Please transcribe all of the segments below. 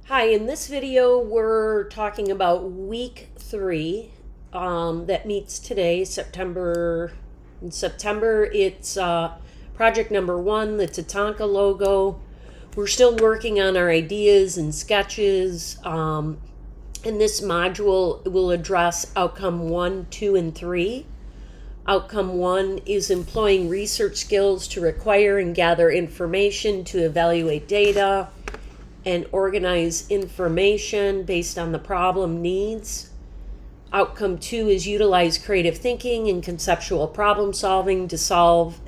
Hi, in this video we're talking about week 3 that meets today, September. In September, it's project number 1, the Tatanka logo. We're still working on our ideas and sketches. In this module, it will address outcome 1, 2, and 3. Outcome 1 is employing research skills to require and gather information to evaluate data and organize information based on the problem needs. Outcome 2 is utilize creative thinking and conceptual problem solving to solve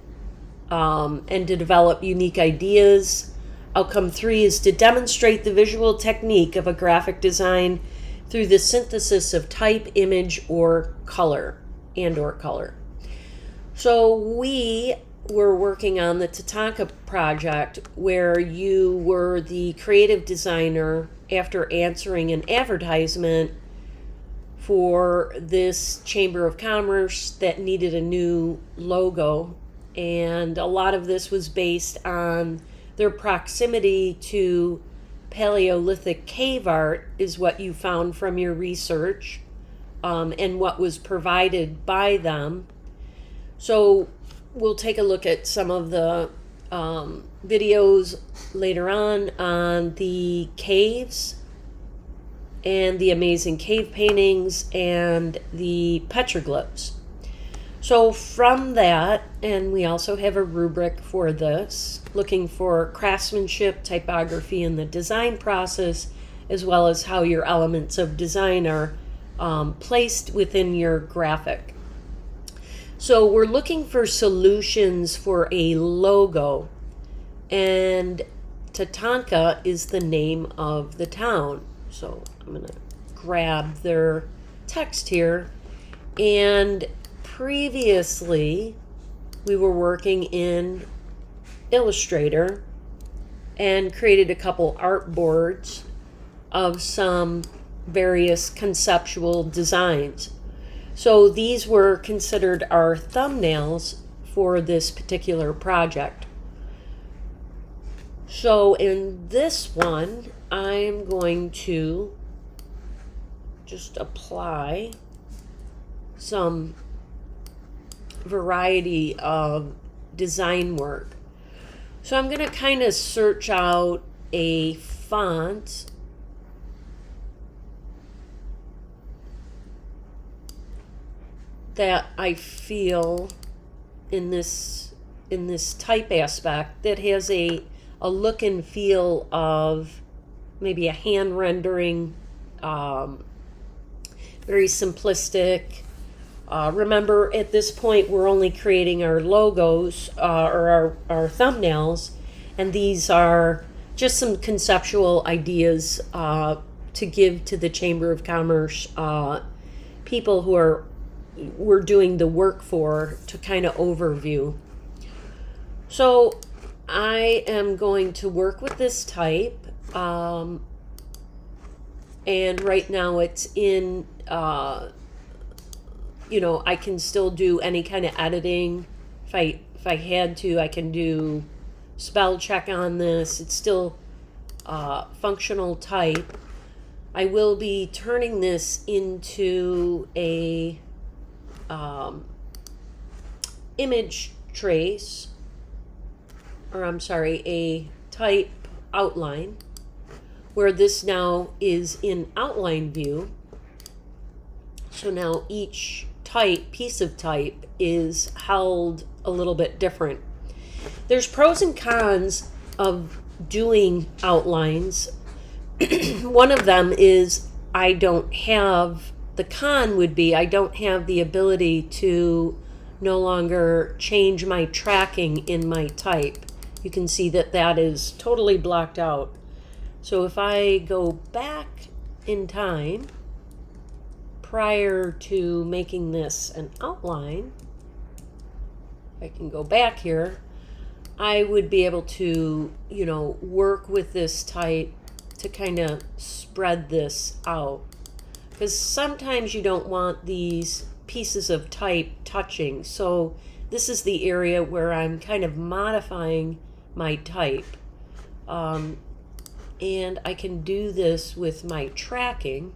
and to develop unique ideas. Outcome 3 is to demonstrate the visual technique of a graphic design through the synthesis of type, image, or color. So we were working on the Tatanka project where you were the creative designer after answering an advertisement for this Chamber of Commerce that needed a new logo. And a lot of this was based on their proximity to Paleolithic cave art is what you found from your research, and what was provided by them. So we'll take a look at some of the videos later on the caves and the amazing cave paintings and the petroglyphs. So from that, and we also have a rubric for this, looking for craftsmanship, typography, and the design process, as well as how your elements of design are placed within your graphic. So we're looking for solutions for a logo, and Tatanka is the name of the town. So I'm going to grab their text here. And previously, we were working in Illustrator and created a couple art boards of some various conceptual designs. So these were considered our thumbnails for this particular project. So in this one, I'm going to just apply some variety of design work. So I'm going to kind of search out a font that I feel in this type aspect that has a look and feel of maybe a hand rendering, very simplistic. Remember, at this point, we're only creating our logos or our thumbnails, and these are just some conceptual ideas to give to the Chamber of Commerce people who we're doing the work for, to kind of overview. So I am going to work with this type, and right now it's in, I can still do any kind of editing. If I had to, I can do spell check on this. It's still functional type. I will be turning this into a image trace, or a type outline, where this now is in outline view. So now each piece of type is held a little bit different. There's pros and cons of doing outlines. One of them is the con would be I don't have the ability to no longer change my tracking in my type. You can see that is totally blocked out. So if I go back in time, prior to making this an outline, I can go back here, I would be able to, work with this type to kind of spread this out. Because sometimes you don't want these pieces of type touching. So this is the area where I'm kind of modifying my type. And I can do this with my tracking.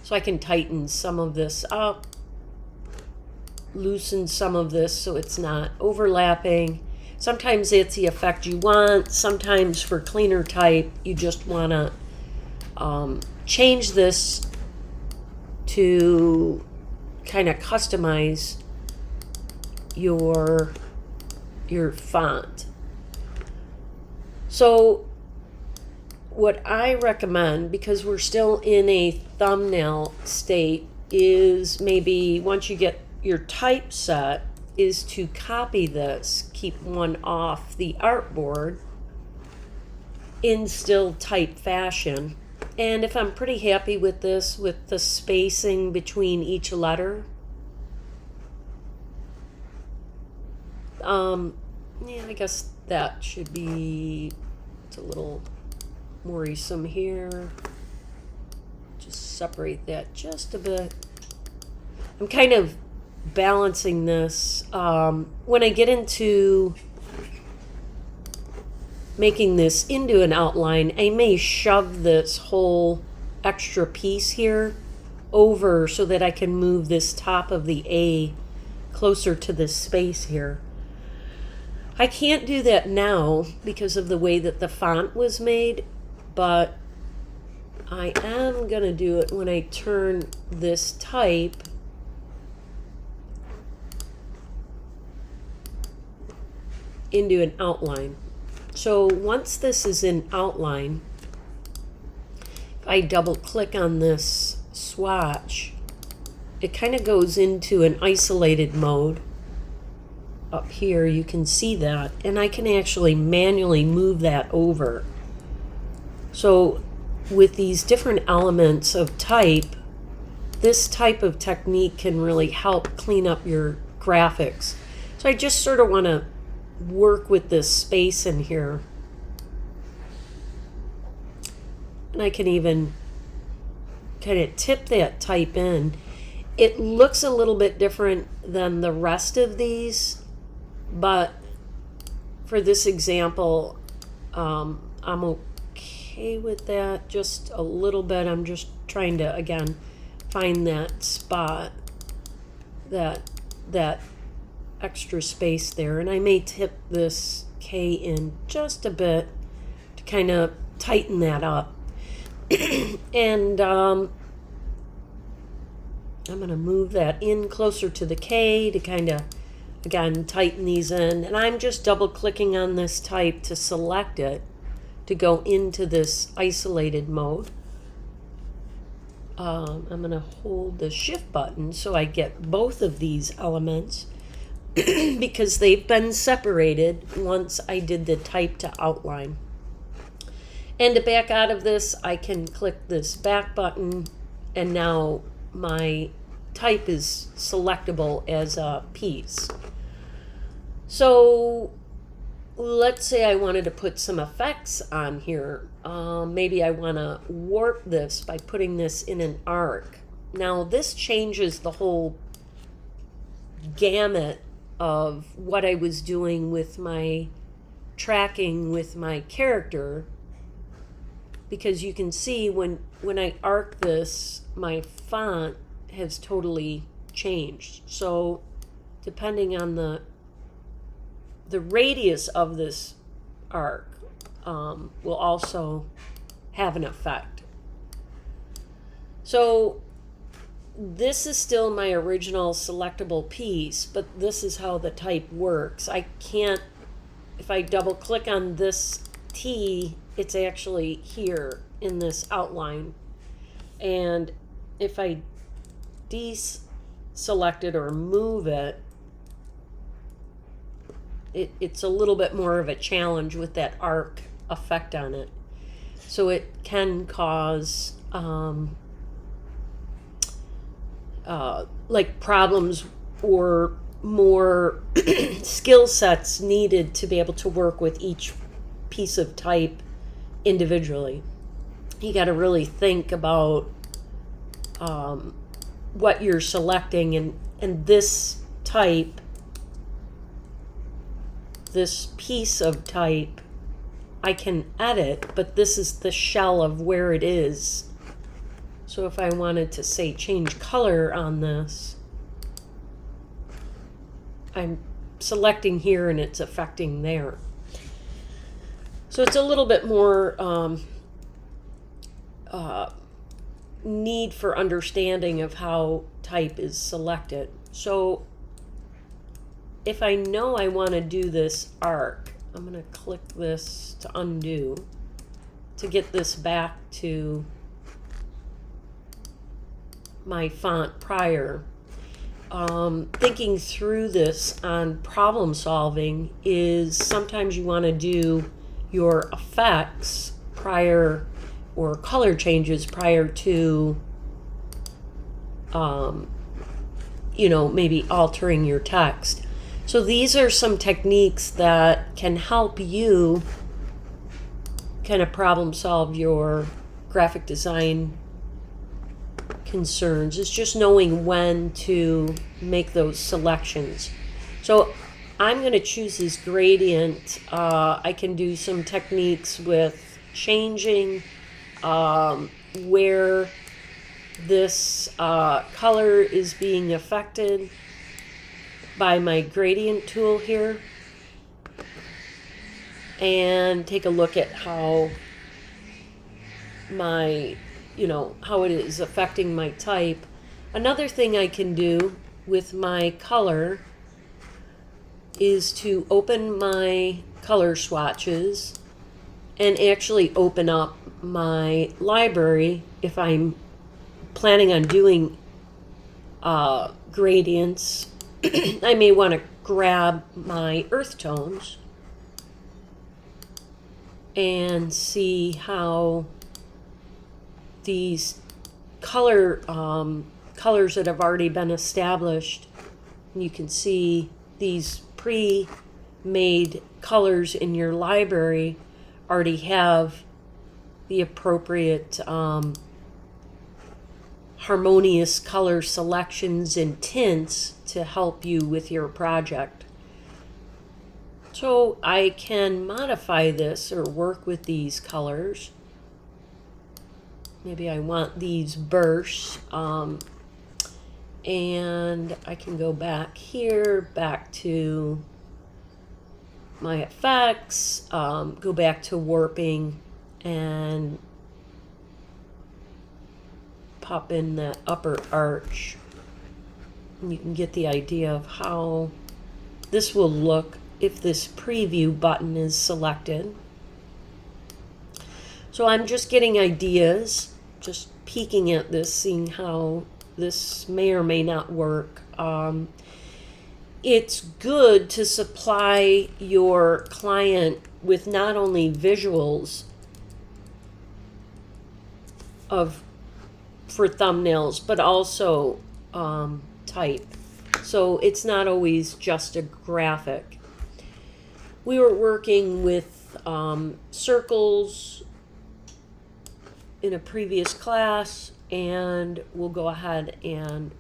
So I can tighten some of this up, loosen some of this so it's not overlapping. Sometimes it's the effect you want. Sometimes for cleaner type, you just want to change this to kind of customize your font. So what I recommend, because we're still in a thumbnail state, is maybe once you get your type set, is to copy this, keep one off the artboard in still type fashion. And if I'm pretty happy with this, with the spacing between each letter, yeah, I guess that should be, it's a little worrisome here. Just separate that just a bit. I'm kind of balancing this. When I get into making this into an outline, I may shove this whole extra piece here over so that I can move this top of the A closer to this space here. I can't do that now because of the way that the font was made, but I am going to do it when I turn this type into an outline. So once this is in outline, if I double click on this swatch, it kind of goes into an isolated mode. Up here you can see that, and I can actually manually move that over. So with these different elements of type, this type of technique can really help clean up your graphics. So I just sort of want to work with this space in here, and I can even kind of tip that type in. It looks a little bit different than the rest of these, but for this example, I'm okay with that just a little bit. I'm just trying to, again, find that spot, that extra space there, and I may tip this K in just a bit to kind of tighten that up. And I'm going to move that in closer to the K to kind of, again, tighten these in. And I'm just double clicking on this type to select it to go into this isolated mode. I'm going to hold the shift button so I get both of these elements because they've been separated once I did the type to outline. And to back out of this, I can click this back button, and now my type is selectable as a piece. So let's say I wanted to put some effects on here. Maybe I want to warp this by putting this in an arc. Now this changes the whole gamut of what I was doing with my tracking with my character, because you can see when I arc this, my font has totally changed. So depending on the radius of this arc will also have an effect. So this is still my original selectable piece, but this is how the type works. I can't, if I double click on this T, it's actually here in this outline. And if I deselect it or move it, it's a little bit more of a challenge with that arc effect on it. So it can cause like problems or more skill sets needed to be able to work with each piece of type individually. You got to really think about what you're selecting, and this type, this piece of type I can edit, but this is the shell of where it is. So if I wanted to, say, change color on this, I'm selecting here and it's affecting there. So it's a little bit more need for understanding of how type is selected. So if I know I want to do this arc, I'm going to click this to undo to get this back to my font prior. Thinking through this on problem solving is sometimes you want to do your effects prior or color changes prior to maybe altering your text. So these are some techniques that can help you kind of problem solve your graphic design concerns. It's just knowing when to make those selections. So I'm going to choose this gradient. I can do some techniques with changing where this color is being affected by my gradient tool here, and take a look at how how it is affecting my type. Another thing I can do with my color is to open my color swatches and actually open up my library if I'm planning on doing gradients. I may want to grab my earth tones and see how these colors that have already been established. You can see these pre-made colors in your library already have the appropriate harmonious color selections and tints to help you with your project. So I can modify this or work with these colors. Maybe I want these bursts, and I can go back here, back to my effects, go back to warping, and pop in that upper arch. And you can get the idea of how this will look if this preview button is selected. So I'm just getting ideas, just peeking at this, seeing how this may or may not work. It's good to supply your client with not only visuals for thumbnails, but also type. So it's not always just a graphic. We were working with circles in a previous class, and we'll go ahead and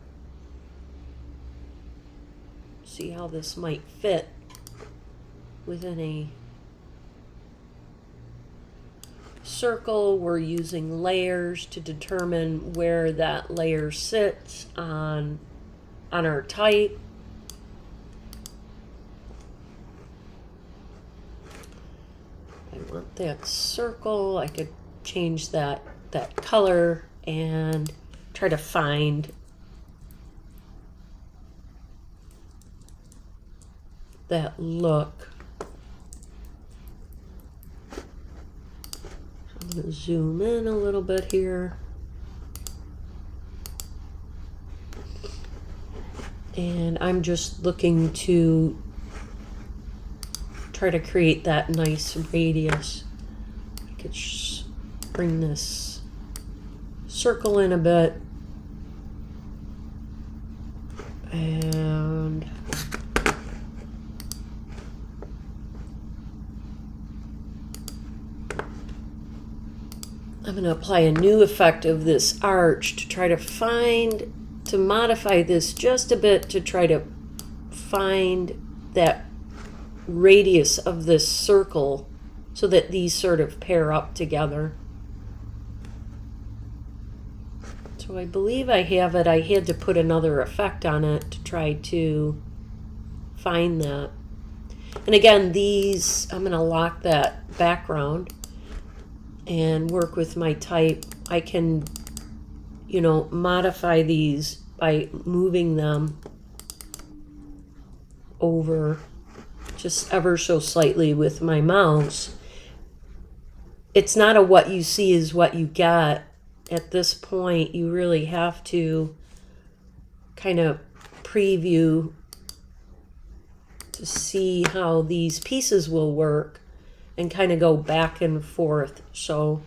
see how this might fit within a circle. We're using layers to determine where that layer sits on our type. I want that circle. I could change that color and try to find that look. I'm going to zoom in a little bit here. And I'm just looking to try to create that nice radius. I could bring this circle in a bit. And I'm going to apply a new effect of this arch to try to modify this just a bit to try to find that radius of this circle so that these sort of pair up together. So I believe I have it. I had to put another effect on it to try to find that. And again, these, I'm going to lock that background and work with my type. I can, you know, modify these by moving them over just ever so slightly with my mouse. It's not a what you see is what you get. At this point, you really have to kind of preview to see how these pieces will work and kind of go back and forth. So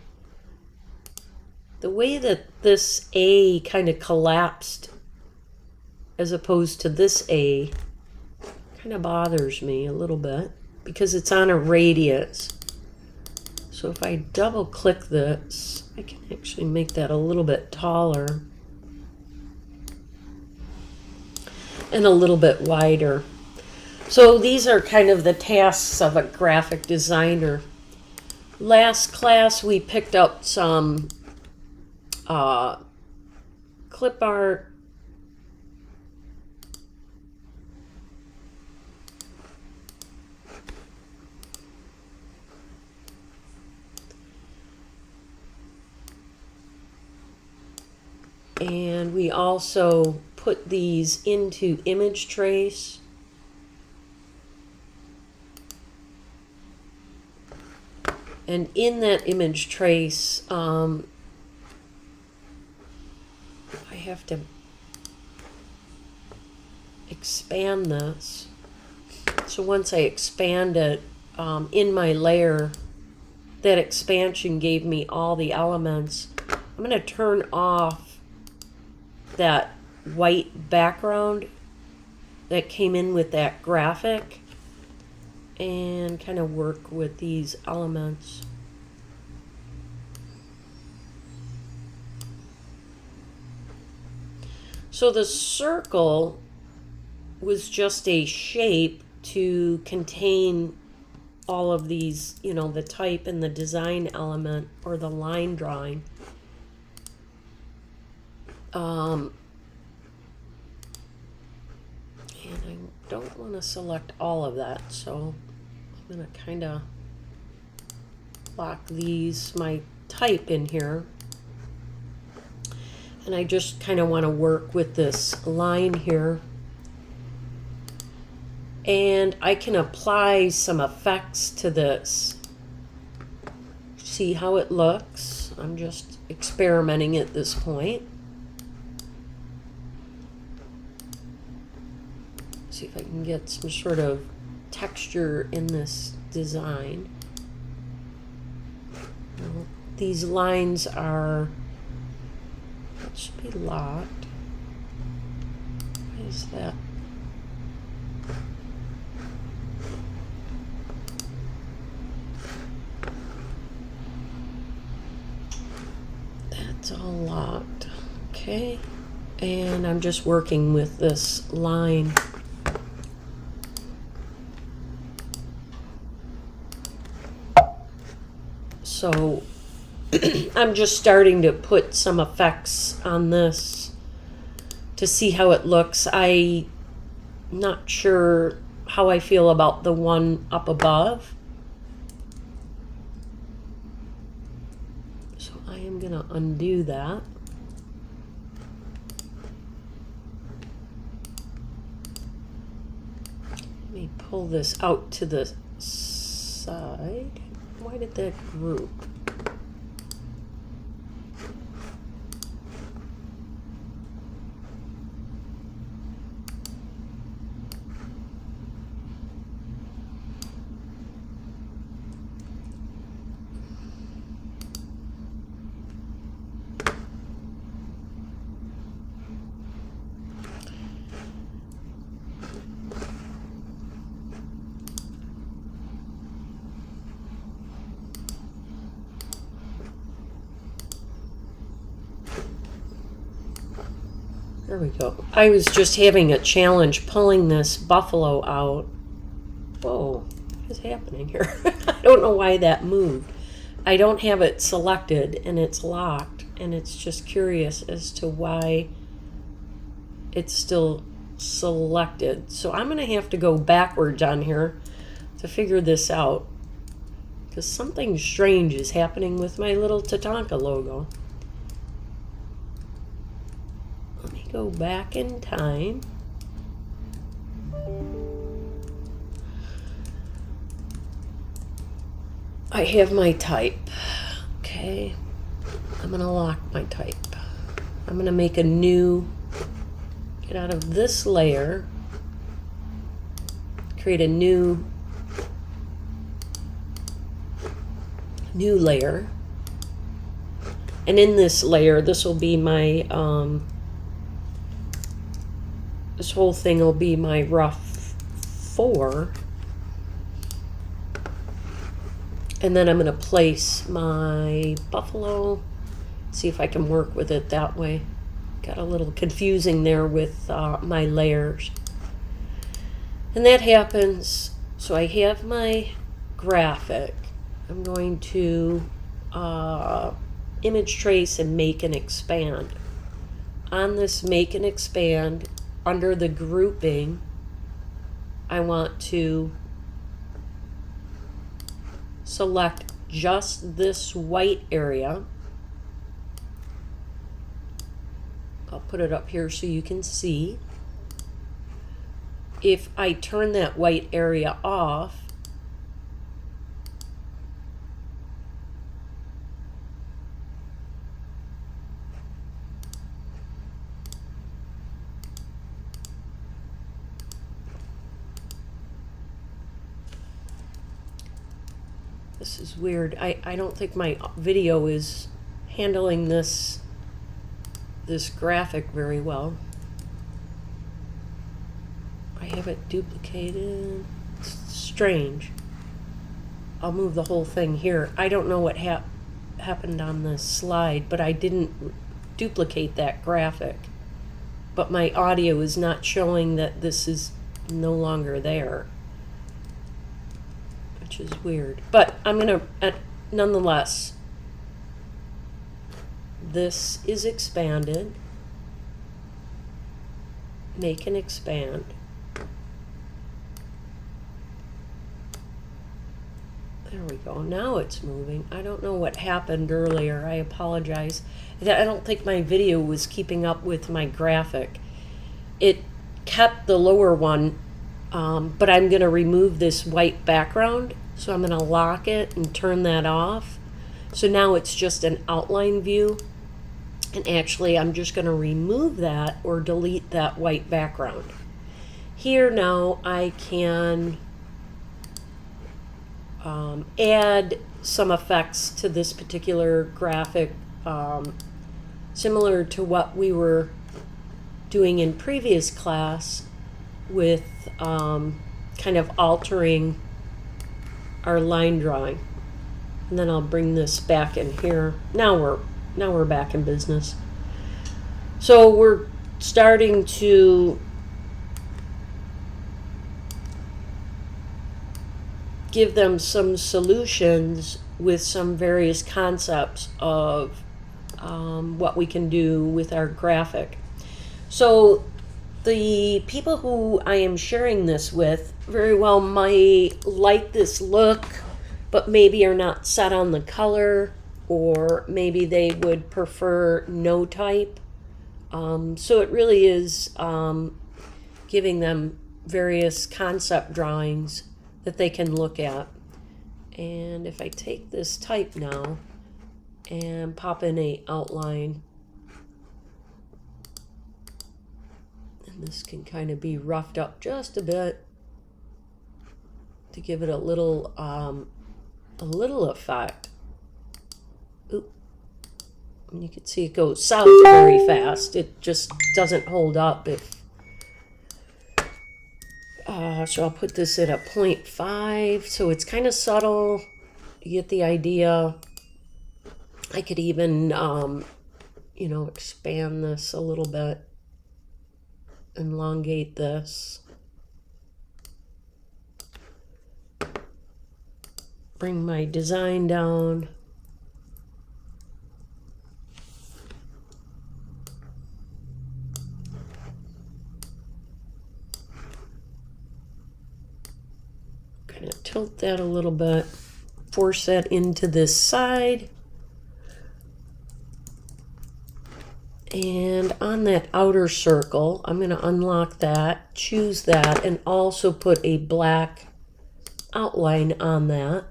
the way that this A kind of collapsed as opposed to this A kind of bothers me a little bit because it's on a radius. So if I double click this, I can actually make that a little bit taller and a little bit wider. So these are kind of the tasks of a graphic designer. Last class we picked up some clip art, and we also put these into image trace. And in that image trace, I have to expand this. So once I expand it in my layer, that expansion gave me all the elements. I'm going to turn off that white background that came in with that graphic and kind of work with these elements. So the circle was just a shape to contain all of these, you know, the type and the design element or the line drawing. And I don't want to select all of that, so I'm going to kind of lock these, my type in here. And I just kind of want to work with this line here. And I can apply some effects to this. See how it looks. I'm just experimenting at this point. See if I can get some sort of texture in this design. Now, these lines are, that should be locked. Why is that? That's all locked. Okay. And I'm just working with this line. So I'm just starting to put some effects on this to see how it looks. I'm not sure how I feel about the one up above. So I am going to undo that. Let me pull this out to the side. Why did that group? There we go. I was just having a challenge pulling this buffalo out. Whoa, what is happening here? I don't know why that moved. I don't have it selected and it's locked, and it's just curious as to why it's still selected. So I'm going to have to go backwards on here to figure this out, because something strange is happening with my little Tatanka logo. Let me go back in time. I have my type. Okay. I'm going to lock my type. I'm going to make a new, get out of this layer, create a new layer. And in this layer, this will be my, this whole thing will be my rough 4. And then I'm going to place my buffalo, see if I can work with it that way. Got a little confusing there with my layers. And that happens, so I have my graphic. I'm going to image trace and make and expand. On this make and expand, under the grouping, I want to select just this white area. I'll put it up here so you can see. If I turn that white area off, this is weird. I don't think my video is handling this graphic very well. I have it duplicated. It's strange. I'll move the whole thing here. I don't know what happened on this slide, but I didn't duplicate that graphic. But my audio is not showing that this is no longer there, which is weird. But I'm going to, nonetheless, this is expanded. Make and expand. There we go. Now it's moving. I don't know what happened earlier. I apologize. I don't think my video was keeping up with my graphic. It kept the lower one, but I'm going to remove this white background. So I'm going to lock it and turn that off. So now it's just an outline view. And actually, I'm just going to remove that or delete that white background. Here now, I can add some effects to this particular graphic, similar to what we were doing in previous class with kind of altering our line drawing. And then I'll bring this back in here. Now we're back in business. So we're starting to give them some solutions with some various concepts of what we can do with our graphic. So the people who I am sharing this with very well might like this look, but maybe are not set on the color, or maybe they would prefer no type. So it really is giving them various concept drawings that they can look at. And if I take this type now and pop in a outline, and this can kind of be roughed up just a bit to give it a little effect. Oop. And you can see it goes south very fast. It just doesn't hold up if so I'll put this at a 0.5, so it's kind of subtle. You get the idea. I could even expand this a little bit, elongate this. bring my design down. Kind of tilt that a little bit, force that into this side. And on that outer circle, I'm going to unlock that, choose that, and also put a black outline on that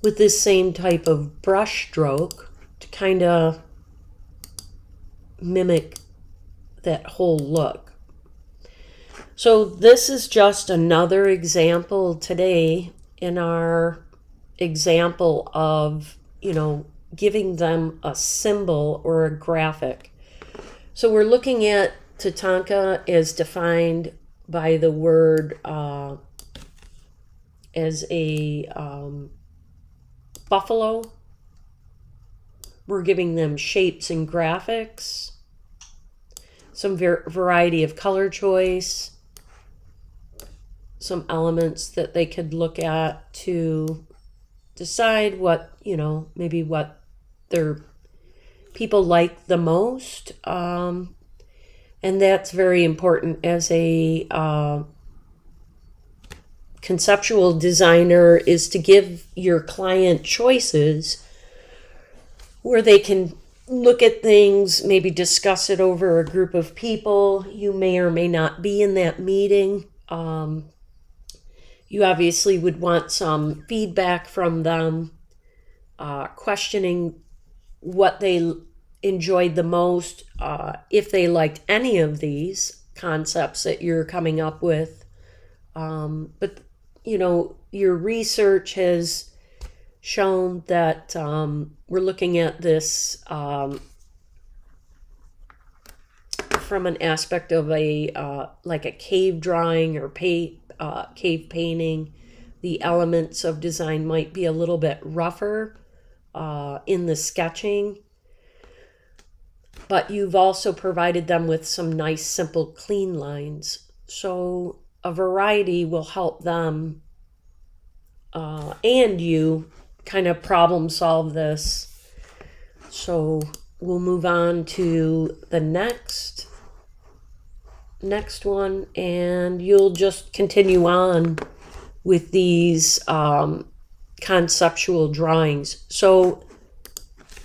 with this same type of brush stroke to kind of mimic that whole look. So this is just another example today in our example of, giving them a symbol or a graphic. So we're looking at Tatanka as defined by the word as a buffalo. We're giving them shapes and graphics, some variety of color choice, some elements that they could look at to decide what, maybe what their people like the most. And that's very important as a conceptual designer, is to give your client choices where they can look at things, maybe discuss it over a group of people. You may or may not be in that meeting. You obviously would want some feedback from them, questioning what they enjoyed the most, if they liked any of these concepts that you're coming up with. But, your research has shown that we're looking at this from an aspect of like a cave drawing or cave painting. The elements of design might be a little bit rougher in the sketching, but you've also provided them with some nice, simple, clean lines. So a variety will help them and you kind of problem solve this. So we'll move on to the next one, and you'll just continue on with these conceptual drawings. So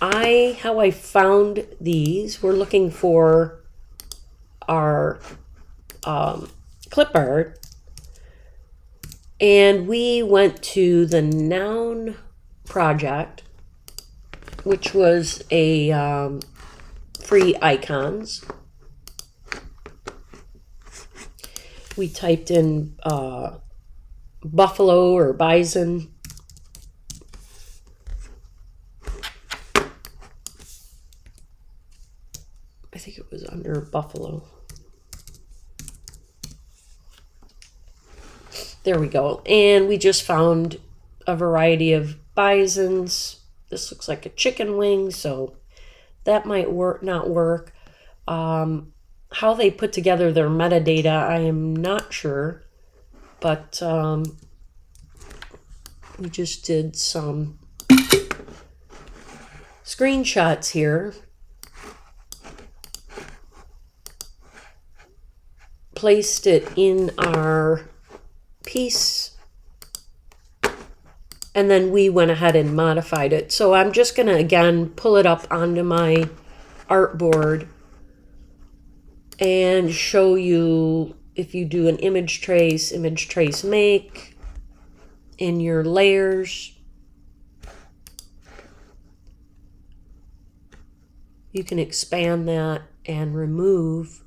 how I found these, we're looking for our clip art, and we went to the Noun project, which was a free icons. We typed in buffalo or bison. I think it was under buffalo. There we go. And we just found a variety of bisons. This looks like a chicken wing, so that might not work. How they put together their metadata, I am not sure, but we just did some screenshots here. Placed it in our piece, and then we went ahead and modified it. So I'm just going to, again, pull it up onto my artboard and show you, if you do an image trace make in your layers, you can expand that and remove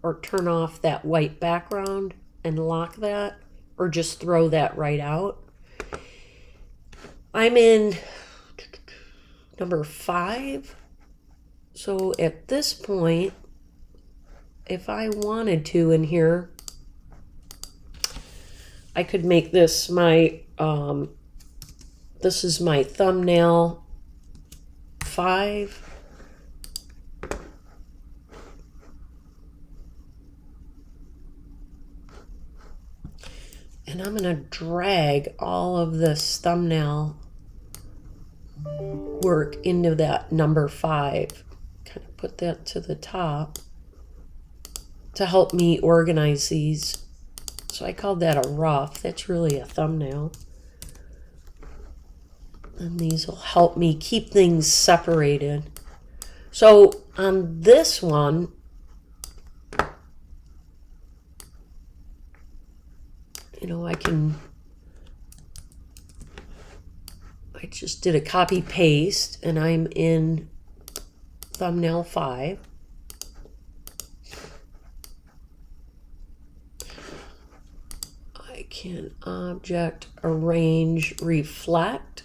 or turn off that white background and lock that, or just throw that right out. I'm in number 5. So at this point, if I wanted to in here, I could make this my, this is my thumbnail 5. And I'm going to drag all of this thumbnail work into that number 5. Kind of put that to the top to help me organize these. So I called that a rough. That's really a thumbnail. And these will help me keep things separated. So on this one, you know, I just did a copy paste and I'm in thumbnail 5. I can object, arrange, reflect,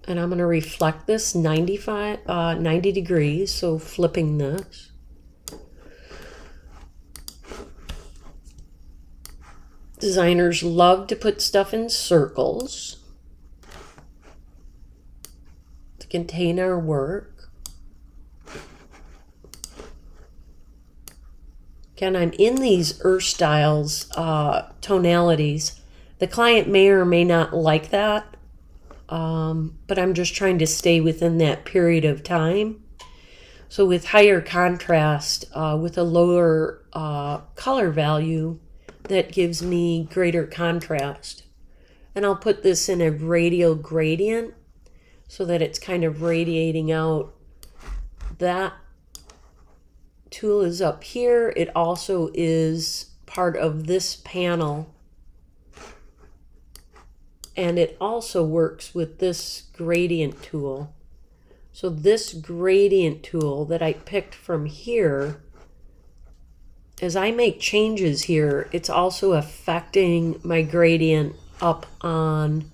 and I'm going to reflect this 90 degrees, so flipping this. Designers love to put stuff in circles to contain our work. Again, I'm in these Earth Styles tonalities. The client may or may not like that, but I'm just trying to stay within that period of time. So with higher contrast, with a lower color value, that gives me greater contrast. And I'll put this in a radial gradient so that it's kind of radiating out. That tool is up here. It also is part of this panel. And it also works with this gradient tool. So this gradient tool that I picked from here, as I make changes here, it's also affecting my gradient up on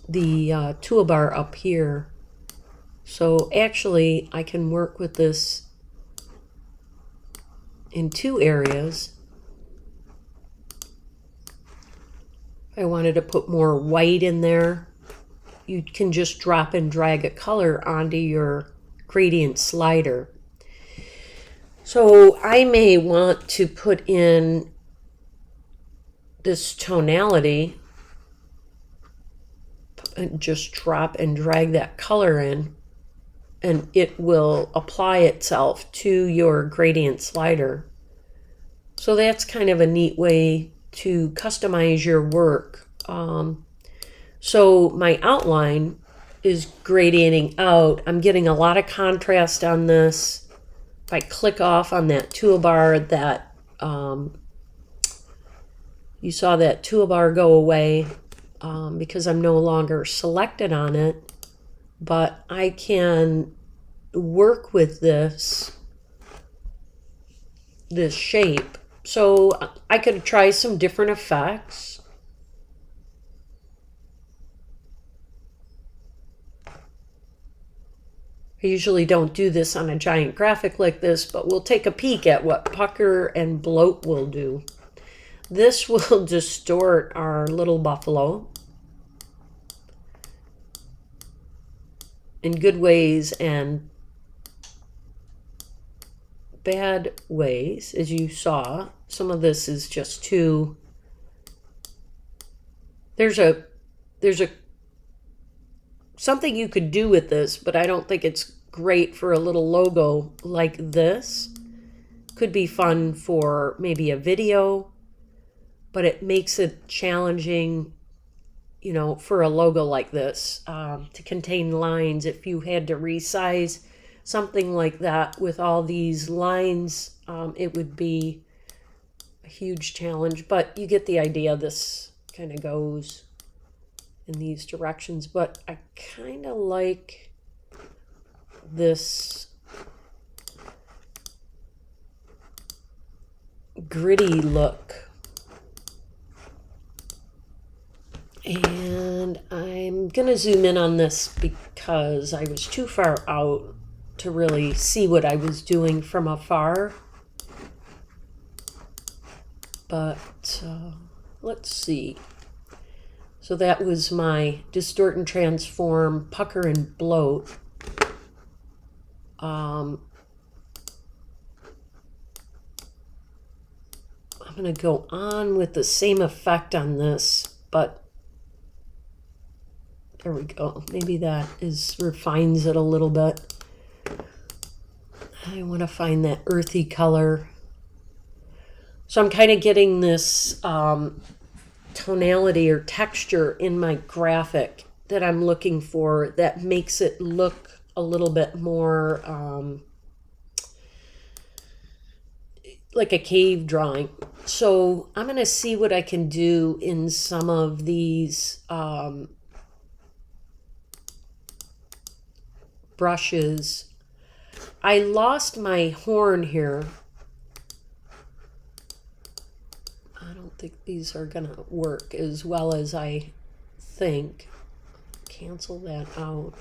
the toolbar up here. So actually, I can work with this in 2 areas. If I wanted to put more white in there, you can just drop and drag a color onto your gradient slider. So I may want to put in this tonality and just drop and drag that color in, and it will apply itself to your gradient slider. So that's kind of a neat way to customize your work. So my outline is gradiating out. I'm getting a lot of contrast on this. If I click off on that toolbar, that you saw that toolbar go away because I'm no longer selected on it, but I can work with this shape. So I could try some different effects. I usually don't do this on a giant graphic like this, but we'll take a peek at what pucker and bloat will do. This will distort our little buffalo in good ways and bad ways, as you saw. Some of this is just too... There's something you could do with this, but I don't think it's great for a little logo like this. Could be fun for maybe a video, but it makes it challenging, you know, for a logo like this to contain lines. If you had to resize something like that with all these lines, it would be a huge challenge, but you get the idea. This kind of goes in these directions, but I kind of like this gritty look. And I'm gonna zoom in on this because I was too far out to really see what I was doing from afar. But let's see. So that was my distort and transform, pucker and bloat. I'm going to go on with the same effect on this, but there we go. Maybe that refines it a little bit. I want to find that earthy color. So I'm kind of getting this tonality or texture in my graphic that I'm looking for that makes it look a little bit more like a cave drawing. So I'm going to see what I can do in some of these brushes. I lost my horn here. I don't think these are going to work as well as I think. Cancel that out.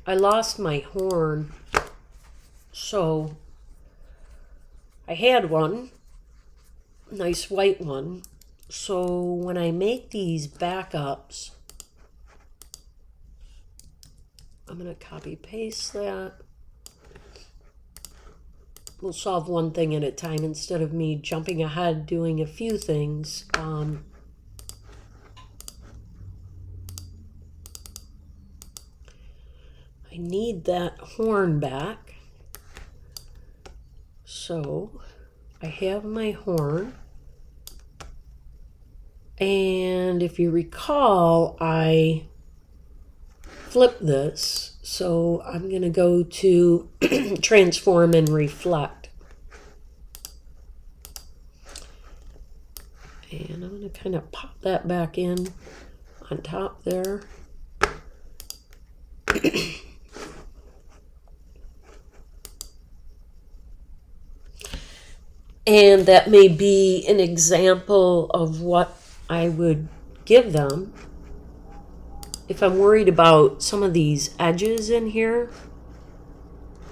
I lost my horn, so I had one, nice white one. So when I make these backups, I'm going to copy paste that. We'll solve one thing at a time instead of me jumping ahead doing a few things. I need that horn back. So I have my horn. And if you recall, I flipped this. So I'm going to go to transform and reflect. And I'm going to kind of pop that back in on top there. And that may be an example of what I would give them. If I'm worried about some of these edges in here,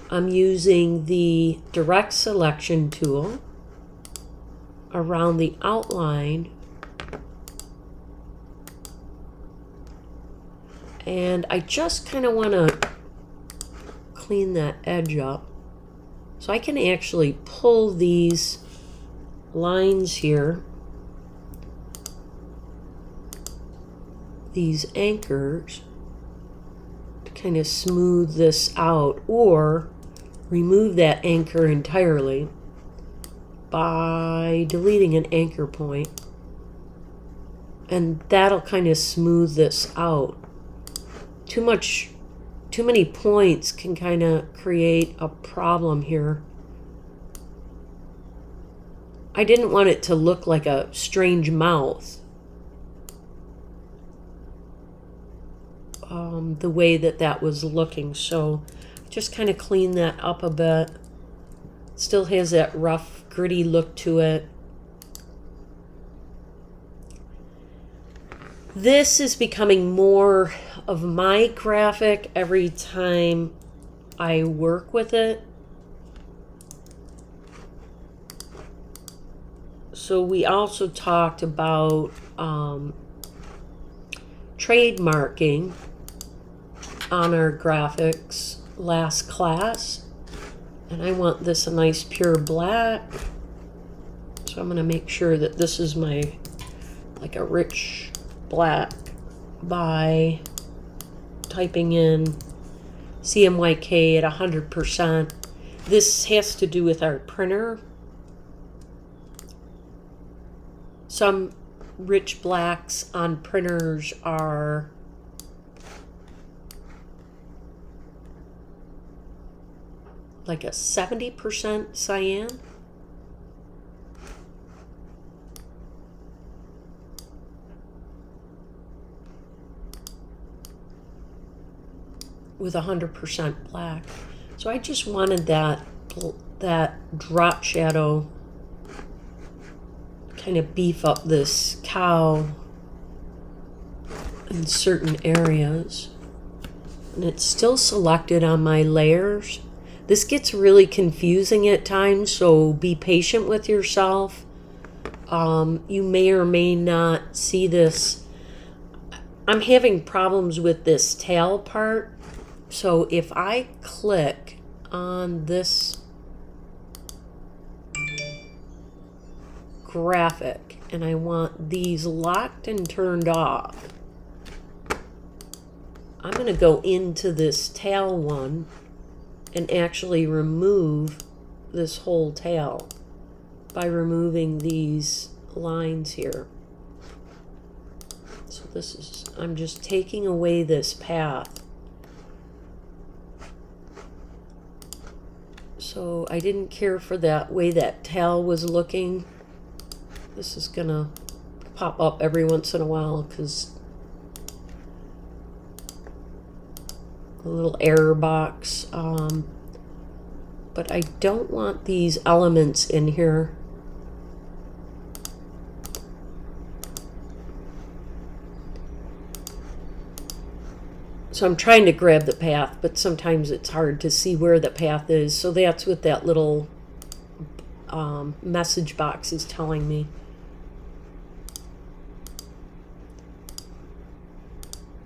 I'm using the direct selection tool around the outline, and I just kind of want to clean that edge up. So I can actually pull these lines here, these anchors, to kind of smooth this out, or remove that anchor entirely by deleting an anchor point, and that'll kind of smooth this out. Too many points can kind of create a problem here. I didn't want it to look like a strange mouth, the way that was looking. So just kind of clean that up a bit. Still has that rough, gritty look to it. This is becoming more of my graphic every time I work with it. So we also talked about trademarking on our graphics last class. And I want this a nice pure black. So I'm going to make sure that this is my, like a rich black, by typing in CMYK at 100%. This has to do with our printer. Some rich blacks on printers are like a 70% cyan. With 100% black. So I just wanted that drop shadow, kind of beef up this cow in certain areas. And it's still selected on my layers. This gets really confusing at times, so be patient with yourself. You may or may not see this. I'm having problems with this tail part. So if I click on this graphic, and I want these locked and turned off. I'm going to go into this tail one and actually remove this whole tail by removing these lines here. So this is, I'm just taking away this path. So I didn't care for that way that tail was looking. This is gonna pop up every once in a while because a little error box. But I don't want these elements in here. So I'm trying to grab the path, but sometimes it's hard to see where the path is. So that's what that little message box is telling me.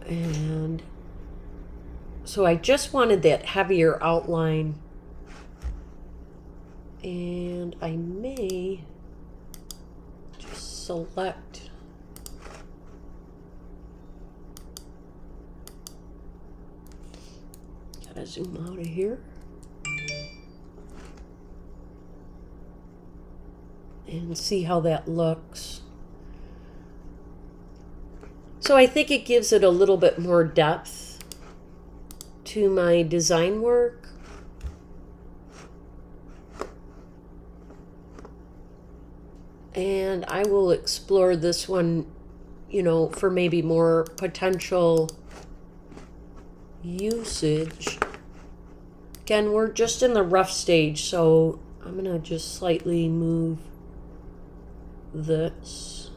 And so I just wanted that heavier outline. And I may just select gotta zoom out of here and see how that looks. So I think it gives it a little bit more depth to my design work. And I will explore this one, you know, for maybe more potential usage. Again, we're just in the rough stage, so I'm gonna just slightly move this.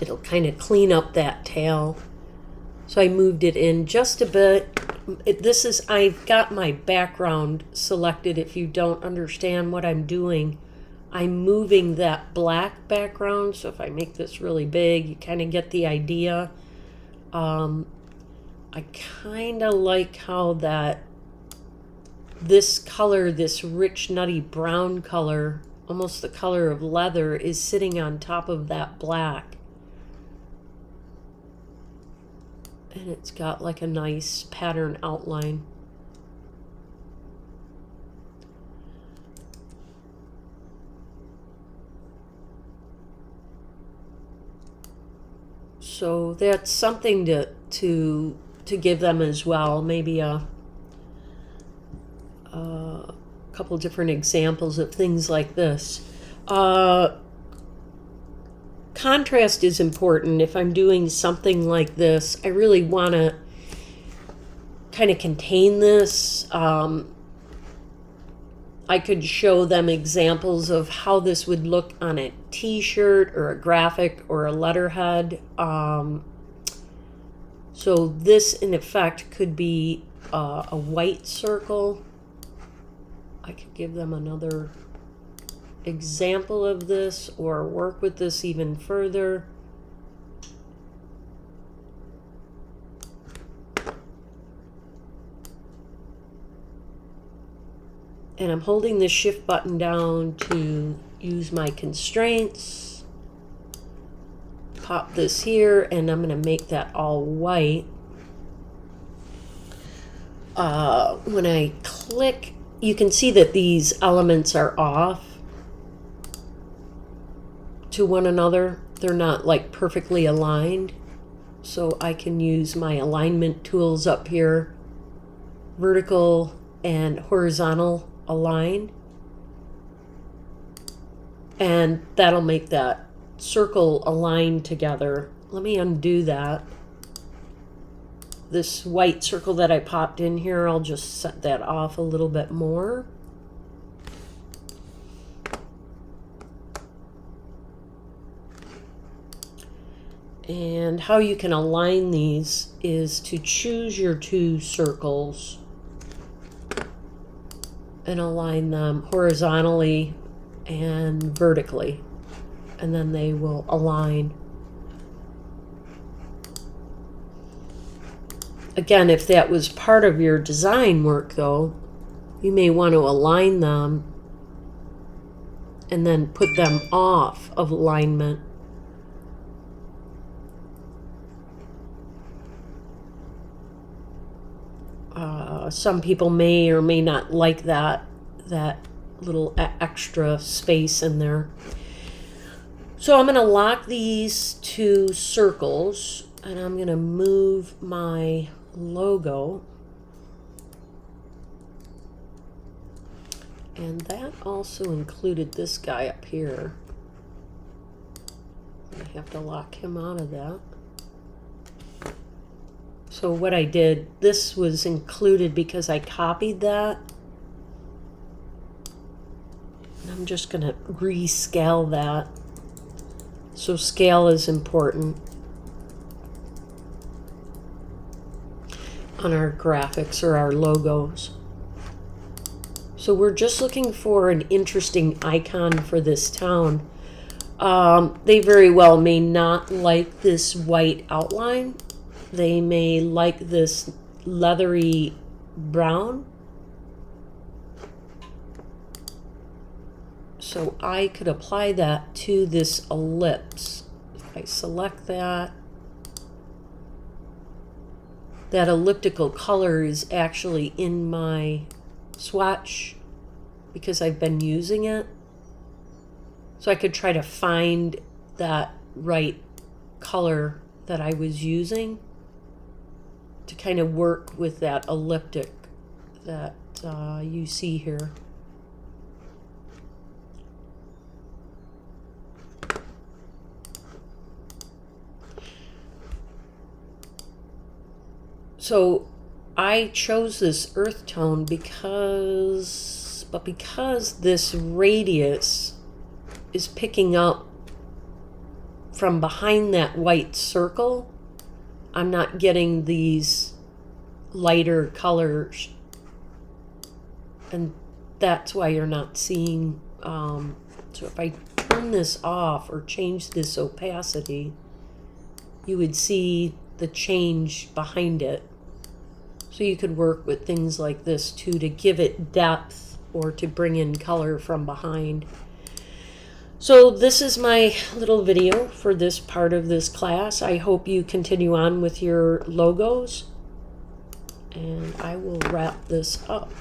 It'll kind of clean up that tail. So I moved it in just a bit. This is, I've got my background selected. If you don't understand what I'm doing, I'm moving that black background. So if I make this really big, you kind of get the idea. I kind of like how this color, this rich nutty brown color, almost the color of leather, is sitting on top of that black. And it's got like a nice pattern outline. So that's something to give them as well. Maybe a couple different examples of things like this. Contrast is important. If I'm doing something like this, I really want to kind of contain this. I could show them examples of how this would look on a t-shirt or a graphic or a letterhead. So this, in effect, could be a white circle. I could give them another example of this or work with this even further. And I'm holding the shift button down to use my constraints. Pop this here, and I'm going to make that all white. When I click, you can see that these elements are off to one another. They're not like perfectly aligned. So I can use my alignment tools up here, vertical and horizontal align, and that'll make that circle align together. Let me undo that. This white circle that I popped in here, I'll just set that off a little bit more. And how you can align these is to choose your two circles and align them horizontally and vertically, and then they will align. Again, if that was part of your design work though, you may want to align them and then put them off of alignment. Some people may or may not like that little extra space in there. So I'm going to lock these two circles, and I'm going to move my logo. And that also included this guy up here. I have to lock him out of that. So what I did, this was included because I copied that. And I'm just going to rescale that. So scale is important on our graphics or our logos. So we're just looking for an interesting icon for this town. They very well may not like this white outline. They may like this leathery brown. So I could apply that to this ellipse. If I select that, that elliptical color is actually in my swatch because I've been using it. So I could try to find that right color that I was using to kind of work with that elliptic that you see here. So I chose this earth tone because this radius is picking up from behind that white circle. I'm not getting these lighter colors, and that's why you're not seeing. So if I turn this off or change this opacity, you would see the change behind it. So you could work with things like this too to give it depth or to bring in color from behind. So this is my little video for this part of this class. I hope you continue on with your logos, and I will wrap this up.